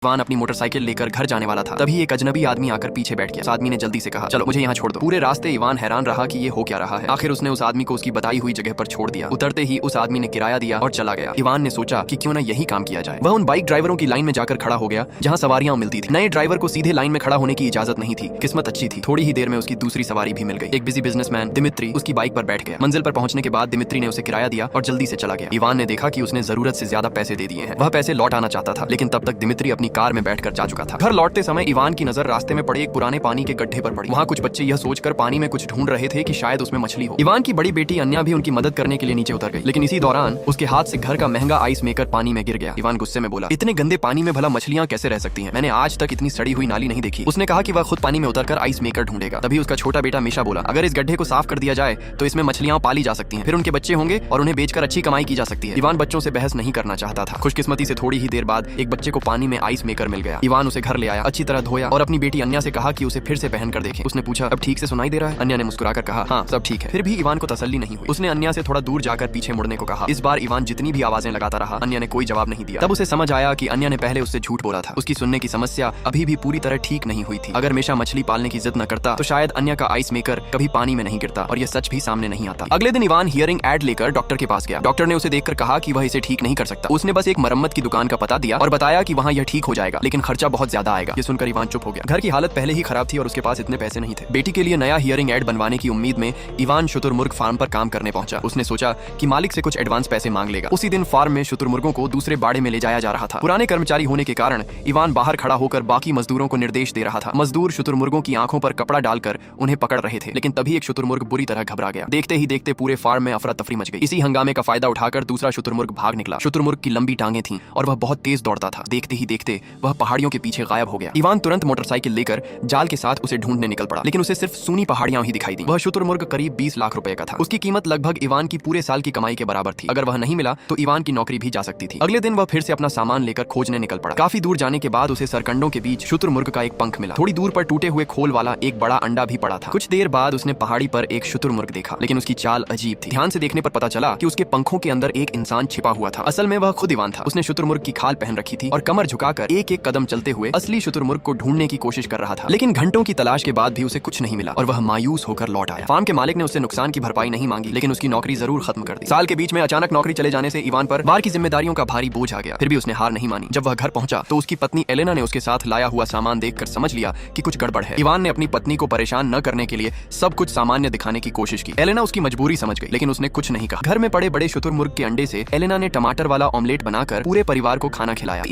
Ivan अपनी motorcycle लेकर घर जाने वाला था, तभी एक अजनबी आदमी आकर पीछे बैठ गया। उस आदमी ने जल्दी से कहा, चलो मुझे यहाँ छोड़ दो। पूरे रास्ते इवान हैरान रहा कि ये हो क्या रहा है। आखिर उसने उस आदमी को उसकी बताई हुई जगह पर छोड़ दिया। उतरते ही उस आदमी ने किराया दिया और चला गया। इवान ने सोचा कि क्यों न यही काम किया जाए। वह उन बाइक ड्राइवरों की लाइन में जाकर खड़ा हो गया जहाँ सवारियां मिलती थी। नए ड्राइवर को सीधे लाइन में खड़ा होने की इजाजत नहीं थी। किस्मत अच्छी थी, थोड़ी ही देर में उसकी दूसरी सवारी भी मिल गई। एक बिजी बिजनेसमैन दिमित्री उसकी बाइक पर बैठ गया। मंजिल पर पहुंचने के बाद दिमित्री ने उसे किराया दिया और जल्दी से चला गया। इवान ने देखा कि उसने जरूरत से ज्यादा पैसे दे दिए हैं। वह पैसे लौट आना चाहता था, लेकिन तब तक दिमित्री अपनी कार में बैठकर जा चुका था। घर लौटते समय इवान की नजर रास्ते में पड़े एक पुराने पानी के गड्ढे पर पड़ी। वहाँ कुछ बच्चे यह सोचकर पानी में कुछ ढूंढ रहे थे कि शायद उसमें मछली हो। इवान की बड़ी बेटी अन्या भी उनकी मदद करने के लिए नीचे उतर गई, लेकिन इसी दौरान उसके हाथ से घर का महंगा आइस मेकर पानी में गिर गया। इवान गुस्से में बोला, इतने गंदे पानी में भला मछलियां कैसे रह सकती हैं? मैंने आज तक इतनी सड़ी हुई नाली नहीं देखी। उसने कहा कि वह खुद पानी में उतरकर आइस मेकर ढूंढेगा। तभी उसका छोटा बेटा मीशा बोला, अगर इस गड्ढे को साफ कर दिया जाए तो इसमें मछलियां पाली जा सकती हैं, फिर उनके बच्चे होंगे और उन्हें बेचकर अच्छी कमाई की जा सकती है। इवान बच्चों से बहस नहीं करना चाहता था। खुशकिस्मती से थोड़ी ही देर बाद एक बच्चे को पानी में आइस मेकर मिल गया। इवान उसे घर ले आया, अच्छी तरह धोया और अपनी बेटी अन्या से कहा कि उसे फिर से पहन कर देखे। उसने पूछा, अब ठीक से सुनाई दे रहा है? अन्या ने मुस्कुराकर कहा, हाँ सब ठीक है। फिर भी इवान को तसल्ली नहीं हुई। उसने अन्या से थोड़ा दूर जाकर पीछे मुड़ने को कहा। इस बार इवान जितनी भी आवाजें लगाता रहा, अन्या ने कोई जवाब नहीं दिया। तब उसे समझ आया कि अन्या ने पहले उससे झूठ बोला था। उसकी सुनने की समस्या अभी भी पूरी तरह ठीक नहीं हुई थी। अगर मीशा मछली पालने की जिद न करता तो शायद अन्या का आइस मेकर कभी पानी में नहीं गिरता और यह सच भी सामने नहीं आता। अगले दिन इवान हियरिंग एड लेकर डॉक्टर के पास गया। डॉक्टर ने उसे देखकर कहा कि वह इसे ठीक नहीं कर सकता। उसने बस एक मरम्मत की दुकान का पता दिया और बताया कि वहाँ यह ठीक हो जाएगा, लेकिन खर्चा बहुत ज्यादा आएगा। ये सुनकर इवान चुप हो गया। घर की हालत पहले ही खराब थी और उसके पास इतने पैसे नहीं थे। बेटी के लिए नया हियरिंग एड बनवाने की उम्मीद में इवान शुतुरमुर्ग फार्म पर काम करने पहुंचा। उसने सोचा कि मालिक से कुछ एडवांस पैसे मांग लेगा। उसी दिन फार्म में शुतुरमुर्गों को दूसरे बाड़े में ले जाया जा रहा था। पुराने कर्मचारी होने के कारण इवान बाहर खड़ा होकर बाकी मजदूरों को निर्देश दे रहा था। मजदूर शुतुरमुर्गों की आंखों पर कपड़ा डालकर उन्हें पकड़ रहे थे, लेकिन तभी एक शुतुरमुर्ग बुरी तरह घबरा गया। देखते ही देखते पूरे फार्म में अफरा तफरी मच गई। इसी हंगामे का फायदा उठाकर दूसरा शुतुरमुर्ग भाग निकला। शुतुरमुर्ग की लंबी टांगे थीं और वह बहुत तेज दौड़ता था। देखते ही देखते वह पहाड़ियों के पीछे गायब हो गया। इवान तुरंत मोटरसाइकिल लेकर जाल के साथ उसे ढूंढने निकल पड़ा, लेकिन उसे सिर्फ सूनी पहाड़ियां ही दिखाई दी। वह शुतुरमुर्ग करीब 20 लाख रुपए का था। उसकी कीमत लगभग इवान की पूरे साल की कमाई के बराबर थी। अगर वह नहीं मिला तो इवान की नौकरी भी जा सकती थी। अगले दिन वह फिर से अपना सामान लेकर खोजने निकल पड़ा। काफी दूर जाने के बाद उसे सरकंडों के बीच शुतुरमुर्ग का एक पंख मिला। थोड़ी दूर पर टूटे हुए खोल वाला एक बड़ा अंडा भी पड़ा था। कुछ देर बाद उसने पहाड़ी पर एक शुतुरमुर्ग देखा, लेकिन उसकी चाल अजीब थी। ध्यान से देखने पर पता चला कि उसके पंखों के अंदर एक इंसान छिपा हुआ था। असल में वह खुद इवान था। उसने शुतुरमुर्ग की खाल पहन रखी थी और कमर झुकाकर एक एक कदम चलते हुए असली शुतुरमुर्ग को ढूंढने की कोशिश कर रहा था। लेकिन घंटों की तलाश के बाद भी उसे कुछ नहीं मिला और वह मायूस होकर लौट आया। फार्म के मालिक ने उससे नुकसान की भरपाई नहीं मांगी, लेकिन उसकी नौकरी जरूर खत्म कर दी। साल के बीच में अचानक नौकरी चले जाने से इवान पर बार की जिम्मेदारियों का भारी बोझ आ गया। फिर भी उसने हार नहीं मानी। जब वह घर पहुंचा तो उसकी पत्नी एलेना ने उसके साथ लाया हुआ सामान देखकर समझ लिया कि कुछ गड़बड़ है। इवान ने अपनी पत्नी को परेशान न करने के लिए सब कुछ सामान्य दिखाने की कोशिश की। एलेना उसकी मजबूरी समझ गई, लेकिन उसने कुछ नहीं कहा। घर में पड़े बड़े शुतुरमुर्ग के अंडे से एलेना ने टमाटर वाला ऑमलेट बनाकर पूरे परिवार को खाना खिलाया।